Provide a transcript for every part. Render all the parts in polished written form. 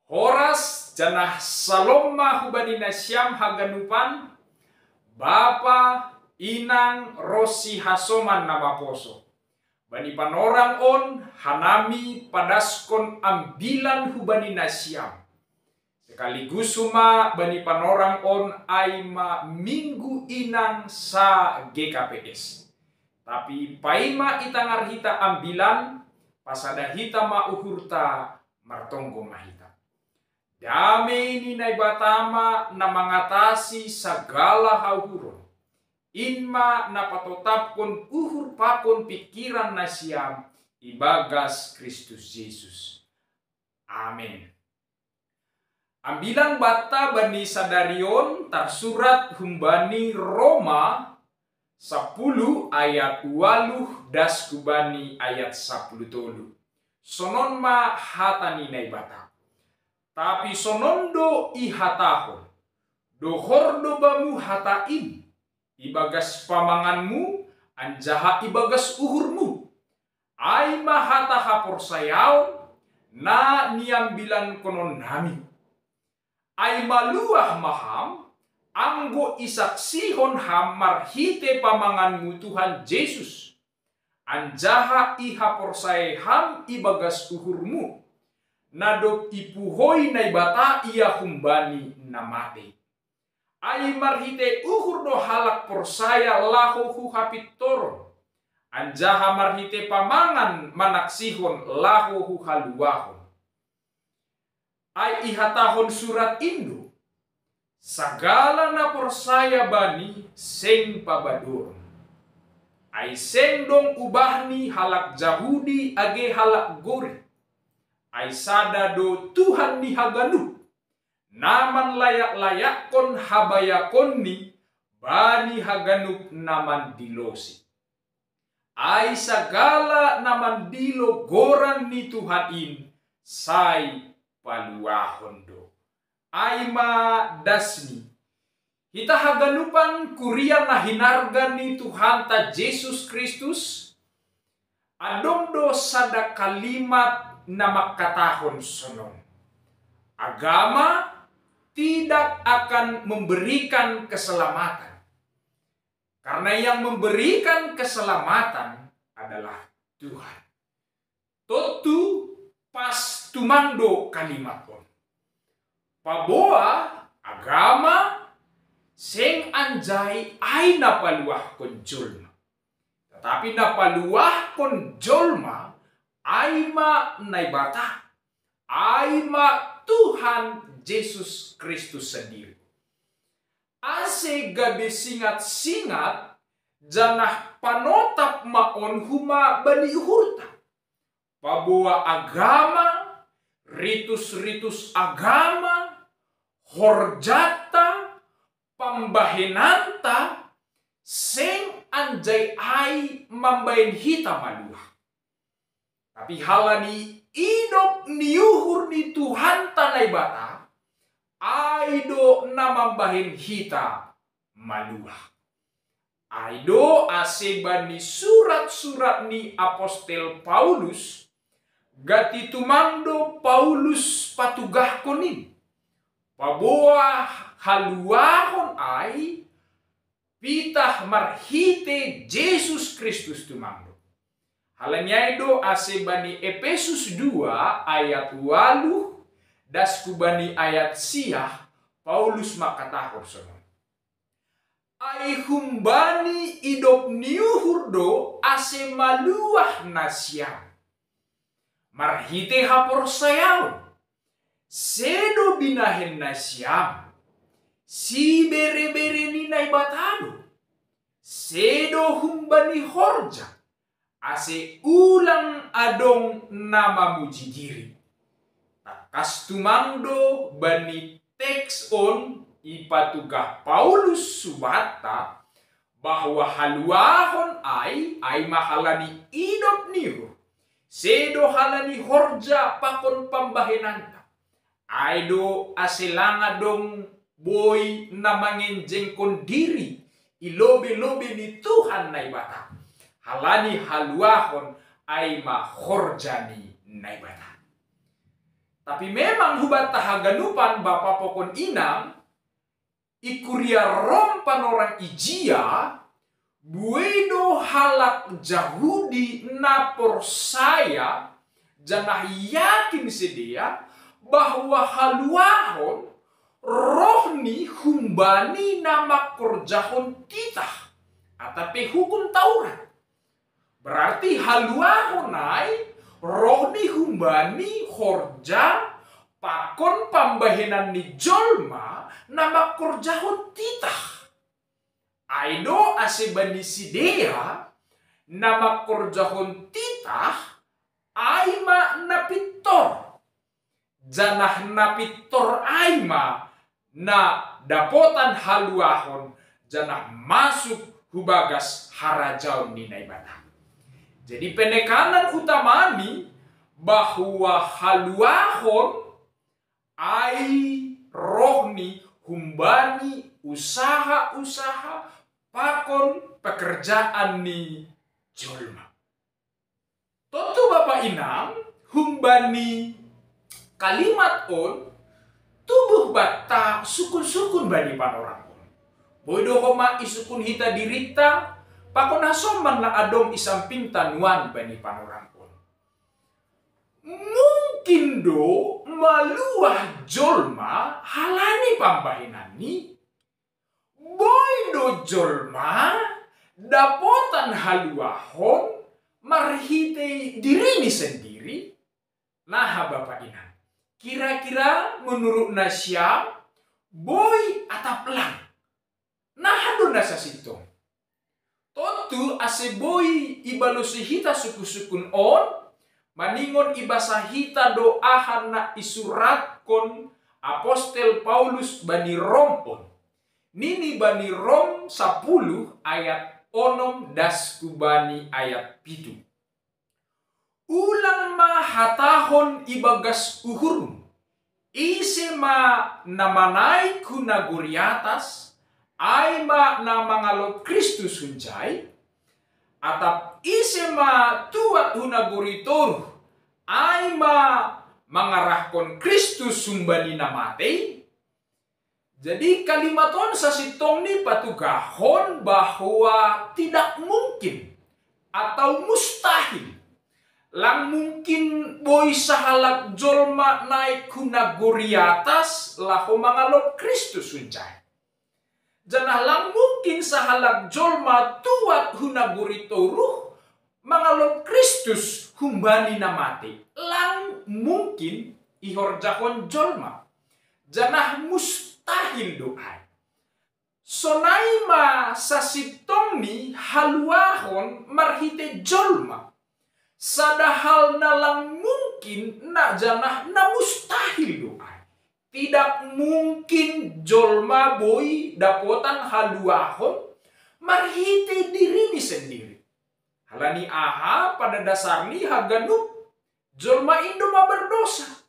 Horas janah saloma hubanina syam haganupan Bapa inang rosi hasoman nama poso. Bani panorang on hanami padaskon ambilan hubanina syam. Sekaligus suma bani panorang on aima minggu inang sa GKPS. Tapi paima itangar hita ambilan pasada hita mauhurta martonggo mahita. Damai ini nai batama na mengatasi segala hauhuron. Inma na patotapkon uhur pakon pikiran nasyam ibagas Kristus Yesus. Amin. Ambilan bata bani sadarion tersurat humbani Roma 10 ayat 8 das kubani ayat 10 tolu. Sonon ma hatani nai bata. Tapi sonondo ihatahon, dohordo bamu hatain, ibagas pamanganmu, anjaha ibagas uhurmu. Aima hataha porsayaon, na niambilan konon nami. Aima luah maham, anggo isaksihon ham marhite pamanganmu Tuhan Yesus. Anjaha iha porsayham ibagas uhurmu. Nadok ipuhoi nai bata ia humbani namate. Ai marhite uhur do halak porsaya laho huhapit toron. Anjaha marhite pamangan manaksihon laho huhaluahon. Ai ihatahon surat indo. Sagala na porsaya bani seng pabadoron. Ai seng dong ubahni halak Jahudi age halak gori. Aisada do Tuhan ni haganu. Naman layak-layak kon habayakon ni bani haganup naman dilosi. Ai sagala naman dilo goran ni Tuhan in say paluahon do. Ai ma dasni. Kita haganupan kurian na hinarga ni Tuhan ta Yesus Kristus. Adong do sada kalimat na makatahon sonon. Agama tidak akan memberikan keselamatan. Karena yang memberikan keselamatan adalah Tuhan. Totu pas tumando kalimat on. Paboa agama seng anjay ay napaluah kon julma. Tetapi napaluah kon julma aima naibata, aima Tuhan Yesus Kristus sendiri. Ase gabe singat-singat janah panotap maon huma bani hurta. Pabuah agama, ritus-ritus agama, horjata, pambahenanta, seng anjay ay mambayin hita maluah. Tapi halani idop niuhur ni Tuhan tanay bata, aido namambahin hita maluah. Aido aseba ni surat-surat ni Apostel Paulus, gati tumando Paulus patugah konin. Paboa haluahon ay, pitah marhite Yesus Kristus tumando. Halanyaido asebani Efesus 2 ayat 8 das kubani ayat siah Paulus makatahor sonon. Ai humbani idop niuhurdo ase maluah nasyam. Marhite hapor sayaon. Sedo binahen nasyam. Si bere-bere ninay batado. Sedo humbani horja. Ase ulang adong nama muji diri. Takas tumando bani teks on ipatugah Paulus subata bahwa haluahon ay mahalani idop niho. Sedo halani horja pakon pambahenanta. Aido aselanga dong boy na mangenjeng kon diri. Ilobe-lobe ni Tuhan na ibata. Halani haluahon ay mahorjani na ibata. Tapi memang hubat tahaganupan bapa pokon inang, ikuria rom panorang ijia, buedo halak Yahudi napor saya, janah yakin sedia, bahwa haluahon, rohni humbani nama korjahon titah, atape hukum Taurat. Berarti haluahonai, rohni humbani horja pakon pambahenan ni jolma nama korjahon titah. Aido asebani sidea nama korjahon titah aima napitor. Janah napitor aima na dapotan haluahon janah masuk hubagas harajaun ni naibata. Jadi penekanan utamani bahwa haluahon ai rohni humbani usaha-usaha pakon pekerjaan ni jolma. Tentu Bapak Inang humbani kalimat on tubuh bata sukun-sukun bani panorang on. Bodo homa isukun hita dirita pakon hasoman na adong isamping tanuan bani panorang on. Mungkin do maluah jolma halani pambahinani. Boydo jolma dapotan haluahon marhite dirini sendiri. Nah Bapak Inan, kira-kira menurut Nasya boy atap lang. Nah do nasa sitong. Tentu ase boy ibalusihita suku-sukun on, maningon ibasahita doahan na isurat-kon Apostel Paulus bani Rom on. Nini bani Rom 10 ayat 6 das kubani ayat 7. Ulang ma hatahon ibagas uhurum. Ise ma namanay kunaguriatas. Ay ma na mangalop Kristus hunjay. Atap ise ma tuat hunaguritor. Ay ma mangarahkon Kristus sumbani namate. Jadi kalimaton sa sitong ni patugahon bahwa tidak mungkin atau mustahil lang mungkin boy sahalak jolma naik kunaguri atas laho mangalop Kristus hunjay. Janah lang mungkin sahalak jolma tuat hunaguri toruh mangalop Kristus humbani namati. Lang mungkin ihorjahon jolma. Janah mustahil doai. Sonaima sasitong ni haluahon marhite jolma. Sadahal na lang mungkin na janah na mustahil doai. Tidak mungkin jolma boy dapotan haluahon marhite dirini sendiri. Halani aha pada dasarnya haganup jolma indo ma berdosa.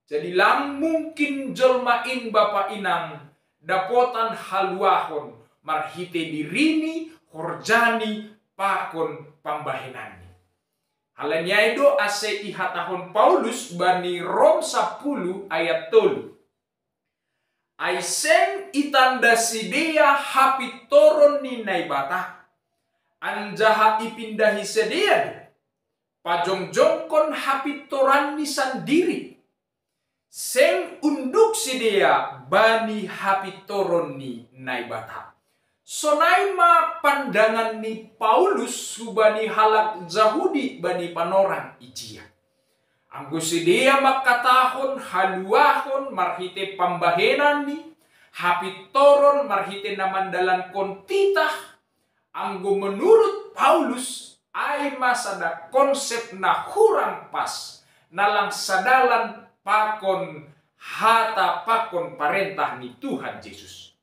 Jadi lang mungkin jolma in Bapak Inang dapotan haluahon marhite dirini horjani pakon pambahinani. Halanya itu ase ihatahon Paulus bani Rom 10 ayat 3. Aisen itanda sidea hapitoron ni naibata. Anjaha ipindahi sedia. Pajong-jongkon hapitoran ni sandiri. Seng unduk sidea bani hapitoron ni naibata. Sonaima pandangan ni Paulus subani halak Yahudi bani panorang ijia. Anggo sedia makatahon haluahon marhite pambahenan ni hapitoron marhite namandalan kontitah. Anggo menurut Paulus ay masada konsep na kurang pas nalang sadalan pakon hata pakon parentah ni Tuhan Yesus.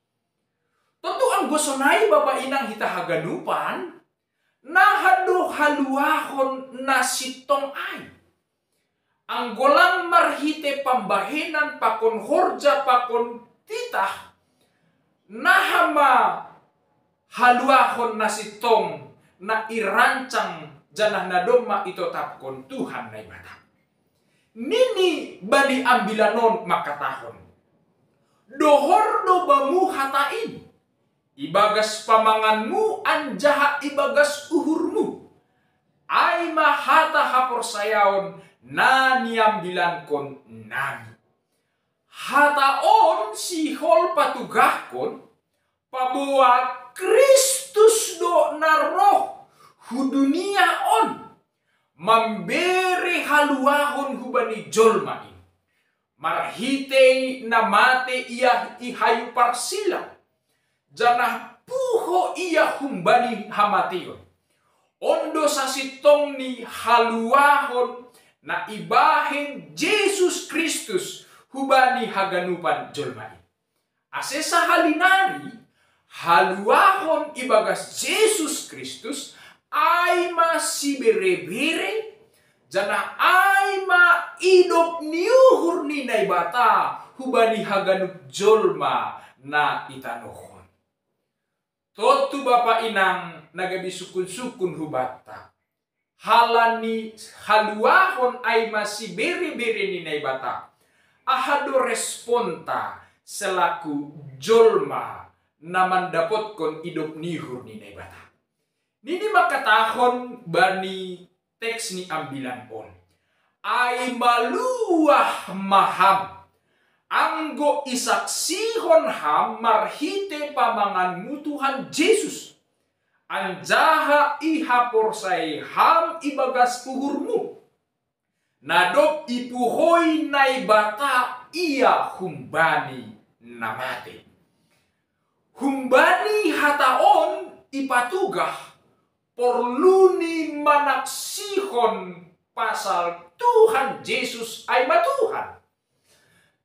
Tentu anggo sonai Bapak Inang hita haganupan nahado haluahon nasitong ay. Anggolang marhite pambahenan pakon horja pakon titah nahama haluahon nasitong na irancang janah nadoma ito tapkon Tuhan na ibata. nini bani ambilanon makatahon. Dohor do bamu hatain, ibagas pamanganmu anjaha ibagas uhurmu. Ay mahata haporsayaon na niambilan kon nami. Hataon si hol patugahkon pabuat Kristus do naroh hudunia on mambere haluahon hubani jolmain. Marhite na mate iya ihayu parsila. Janah puho iya humbani hamation. Ondo sa sitong ni haluahon na ibahin Jesus Kristus hubani haganupan jolmai. Ase sa halinari, haluahon ibagas Jesus Kristus ay masibere-bere, jana ay maidop niuhur ni naibata hubani haganup jolma na itanohon. Totu bapa inang nagabi sukun-sukun hubata. Halani haluahon ay masibere-bere ni naibata. Ahado responta selaku jolma na mandapot kon idop nihur ni naibata. Nini makatahon bani teks ni ambilan on. Ay maluah maham. Anggo isaksihon ham marhite pamanganmu Tuhan Yesus. Anjaha ihaporsay ham ibagas puhurmu. Nadop ipuhoy naibata iya humbani namate. Humbani hataon ipatugah porluni manaksihon pasal Tuhan Yesus ay matuhan.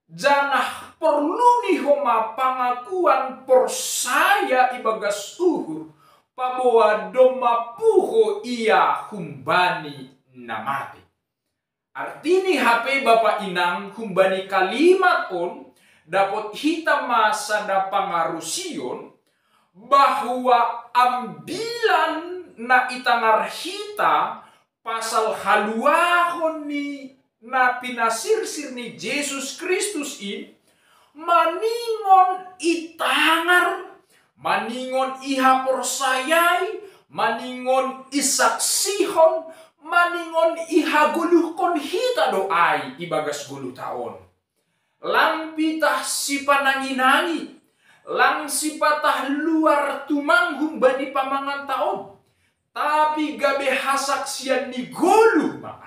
Janah porluni homa pangakuan porsaya ibagas uhur pabawa doma puho iya humbani namate. Artini HP Bapak Inang humbani kalimat on dapat hitam masa da pangarusion bahwa ambilan na itangar hita pasal haluahon ni na pinasirsir ni Jesus Kristus in maningon itangar, maningon ihaporsayay, maningon isaksihon, maningon ihaguluhkon hita doay ibagas gulu taon. Lang pitah si pananginangi, lang si patah luar tumanghum bani pamangan taon. Tapi gabe hasaksian ni gulu makan.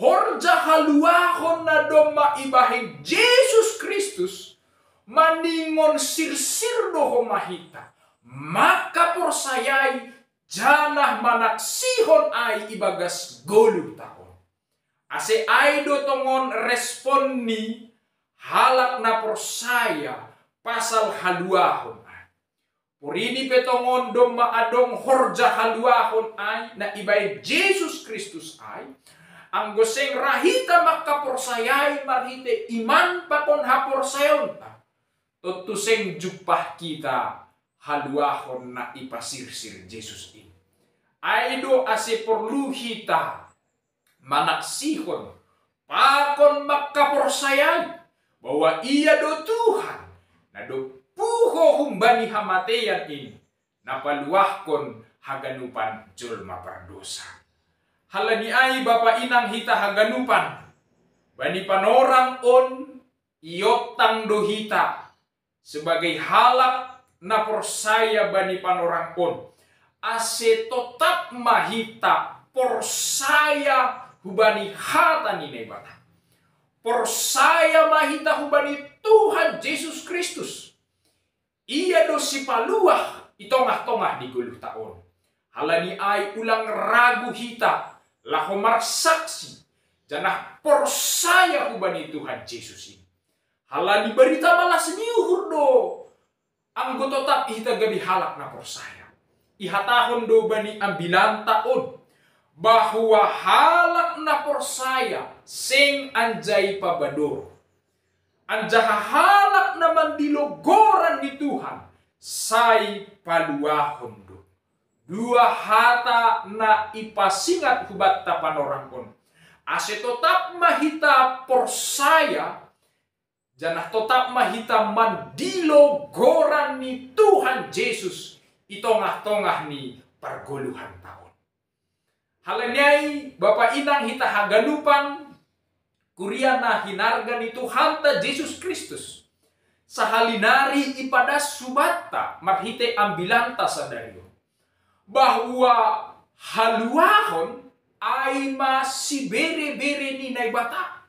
Horja haluahon na doma ibahing Jesus Kristus maningon sirsir doho mahita. Maka porsayay janah manaksihon ay ibagas golu taon. Ase ay do tongon respon ni halak na porsaya pasal haluahon ay. Purini petongon doma adong horja haluahon ay na ibay Jesus Kristus ay. Ang goseng rahita makaporsayay marhite iman pakon haporsayon ta. Tutuseng jupah kita haluahon na ipasirsir Jesus in. Aido ase perlu hita manaksihon pakon makaporsayay bahwa iya do Tuhan na do puho humbani hamateyan in napaluahkon haganupan jolma pardosa. Halani ay Bapak Inang hita haganupan bani panorang on iotang do hita sebagai halak na porsaya bani panorang on ase tetap mahita porsaya hubani hata ni nebata. Porsaya mahita hubani Tuhan Yesus Kristus. Ia do si paluah itongah-tongah di guluh taon. Halani ay ulang ragu hita lahomar saksi janah porsaya hubani Tuhan Yesus ini. Halani berita malas niuhur do anggo tetap hita gabi halak na porsaya. Ihatahon do bani ambilan taon bahwa halak na porsaya sing anjay pabador. Anjaha halak na mandilogoran ni Tuhan say paluahon do. Dua hata na ipasingat hubat tapan orang pun. ase tetap mahita persaya, janah tetap mahita mandilo goran ni Tuhan Yesus itongah-tongah ni pergoluhan tahun. Halanyai Bapak Inang hita haganupan kuriana hinarga ni Tuhan ta Yesus Kristus. Sahalinari ipada subata marhite ambilanta sadario. Bahwa haluahon ay si bere-bere ni naibata.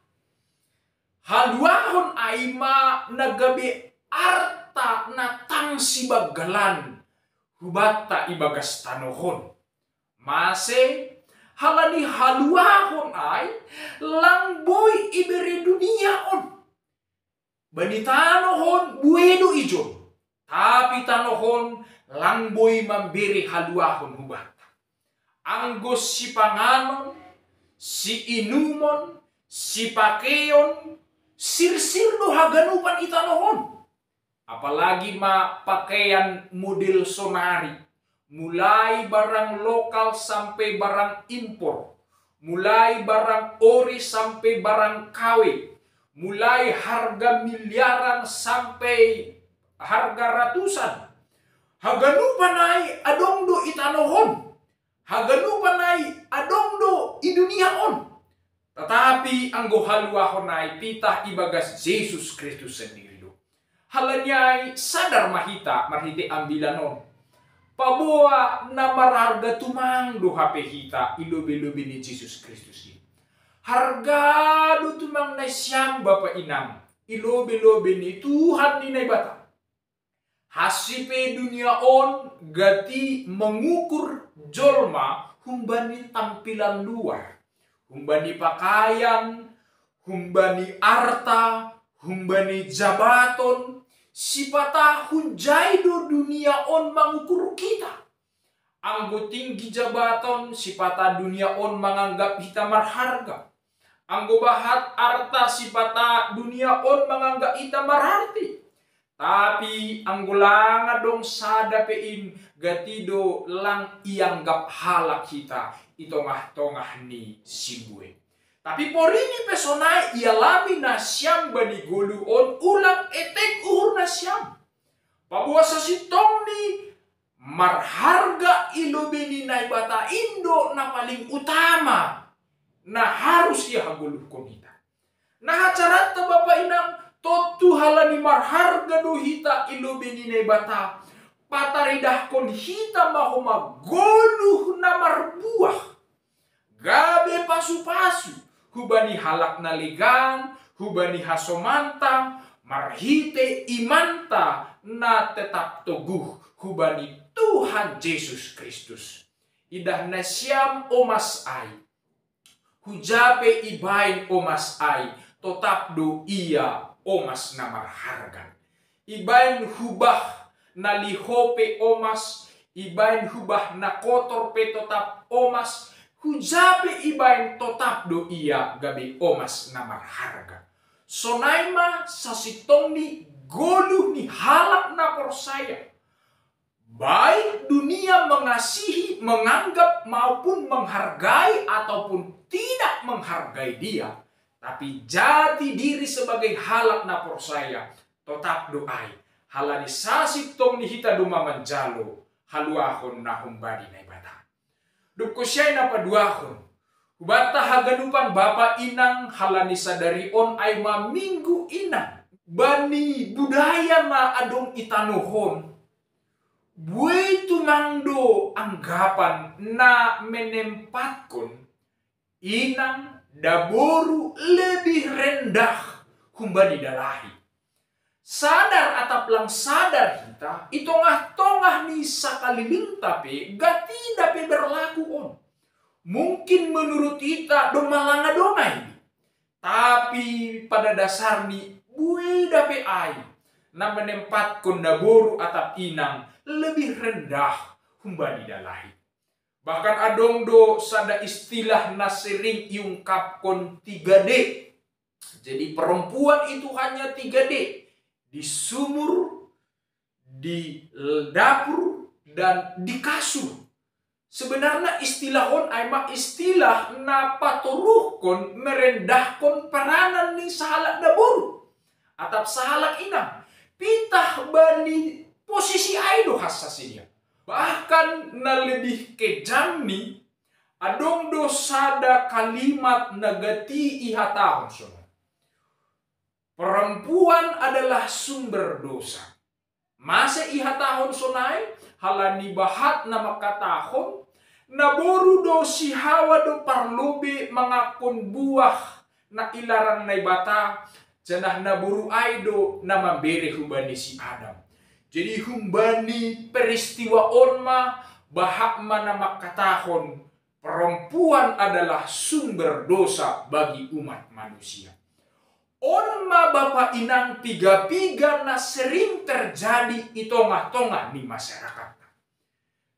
Haluahon ay nagabi arta na tangsi bagalan hubata ibagas tanohon. Mase halani haluahon ay langboy ibere dunia on. Bani tanohon buedo ijon. Tapi tanohon langboy mambere haluahon hubata. Anggos si panganon, si inumon, si pakeon, sir-sir no haganupan itanohon. Apalagi pakaian model sonari. Mulai barang lokal sampai barang impor. Mulai barang ori sampai barang KW. Mulai harga miliaran sampai harga ratusan. Haganupan ay adongdo itanohon. Haganupan ay adongdo iduniaon. Tetapi anggo haluahon ay pitah ibagas Yesus Kristus sendiri do. Halanyay sadar mahita marhiti ambilanon. Pabuwa na marharga tumang do hape hita ilobe-lobe ni Jesus Kristus ini. Harga do tumang na siyang Bapa Inang ilobe-lobe ni Tuhan ni naibata. Hasipe dunia on gati mengukur jolma humbani tampilan luar. Humbani pakaian, humbani arta, humbani jabaton. Sipata hunjaido dunia on mengukur kita. Anggo tinggi jabaton, sipata dunia on menganggap kita marharga. Anggo bahat arta, sipata dunia on menganggap kita mararti. Tapi anggulang dong sadapein gatido lang ianggap halak kita itongah-tongah ni sibue. Tapi porini pesonai ialami na siyam bani guluon ulang etek uhur na siyam. Pabuwa sa sitong ni marharga ilobeni na ibata Indo na paling utama na harus ia haguluh komita. Nah acarat ta Bapak Inang totu halani marharga do hita ilobeni na ibata pataridah kon hita mahoma goluh na marbuah. Gabe pasu-pasu hubani halak naligan, hubani hasomanta, marhite imanta na tetap teguh hubani Tuhan Yesus Kristus. Idah na siyam omas ay, hujape ibain omas ay, tetap do iya omas na marhargan. Ibain hubah na lihope omas, ibain hubah na kotor pe tetap omas, hujabe ibain tetap do iya gabi omas na marharga. Sonaima sa sitong ni goluh ni halak na persaya. Baik dunia mengasihi, menganggap maupun menghargai ataupun tidak menghargai dia. Tapi jati diri sebagai halak na persaya. Tetap doai. Halani sa sitong ni hita duma manjalo. Haluahon na humbadi na ibata. Dukko siya'y napaduahon. Hubata haganupan Bapa Inang halani sadari on ay maminggu inang. Bani budaya na adong itanuhon. Buay tumangdo anggapan na menempatkan inang daboru lebih rendah humbani dalahi. Sadar atap lang sadar kita, itongah-tongah ni sakaliling tapi gati dape berlaku on. Mungkin menurut kita domalanga dongai. Tapi pada dasar ni bui dape ai. Na menempatkan daboru atap inang lebih rendah humbani dalahi. Bahkan adong do sada istilah na sering iungkapkon 3D. Jadi perempuan itu hanya 3D. Di sumur, di dapur, dan di kasur. sebenarnya istilahon ay istilah na paturuhkon merendahkon peranan ni sahalak na boru atap sahalak inang pitah bani posisi ay do hasasinya. Bahkan na lebih kejam ni adong dosada kalimat nagati ihatahon sono. Perempuan adalah sumber dosa. Masa ihatahon sonay halani bahat na makatahon naboru do si Hawa do parlobe mangakon buah na ilarang na bata janah naboru ay do na mambere hubani si Adam. Jadi humbani peristiwa onma bahak mana makatahon perempuan adalah sumber dosa bagi umat manusia. Onma bapa inang piga-piga na sering terjadi itongah-tongah di masyarakat.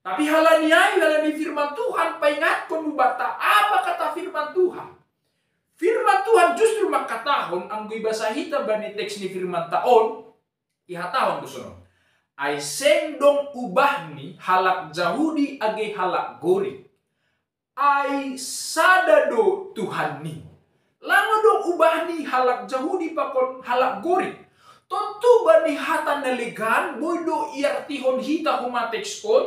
Tapi halani firman Tuhan paingatkon bata apa kata firman Tuhan. Firman Tuhan justru makatahon anggoy basahita bani teks ni firman taon ihatahon kusunon. Ay sendong ubah ni halak Jahudi age halak gori. Ay sadado Tuhan ni. Lama dong ubah ni halak Jahudi pakon halak gori. Tentu bani hatan nalegan boydo iartihon hita humateks on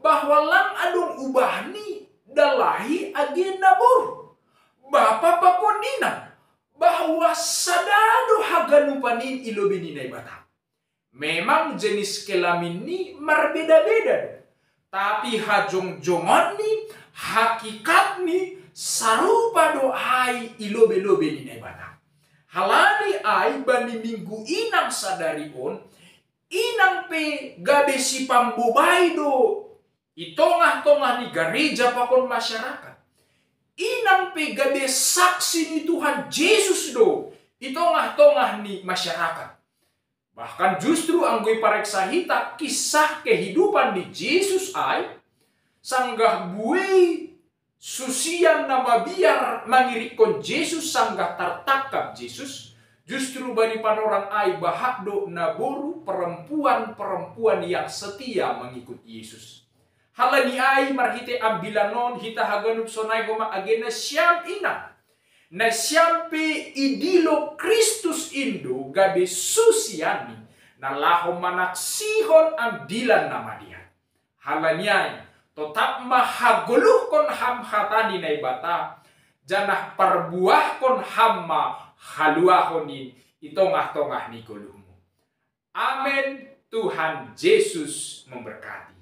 bahwa lang adong ubah ni dalahi agenda bor. Bapa pakon nina bahwa sadado haganupanin ilobini na bata. Memang jenis kelamin ni marbeda-beda. Tapi hajong-jongan ni hakikat ni sarupa do ay ilobe-lobe ni nebata. Halani ay bani minggu inang sadarion inang pe gabe si pambubay do itongah-tongah ni gereja pakon masyarakat. Inang pe gabe saksi ni Tuhan Yesus do itongah-tongah ni masyarakat. Bahkan justru anggoy pareksahita kisah kehidupan di Yesus ay sanggah buay susian nama biar mangirikon Yesus sanggah tertangkap Yesus justru bani panorang ay bahakdo naboru perempuan-perempuan yang setia mengikut Yesus. Halani ay marhite ambilanon hita haganut sonay goma agena siyam ina. Na siyampe idilo Kristus Indo gabi susiani na lahom manaksihon ang dilan nama dia. Halanyay, tetap mahaguluh kon ham hatani na ibata, janah perbuah kon hamma haluahonin itongah-tongah ni guluhmu. Amin. Tuhan Yesus memberkati.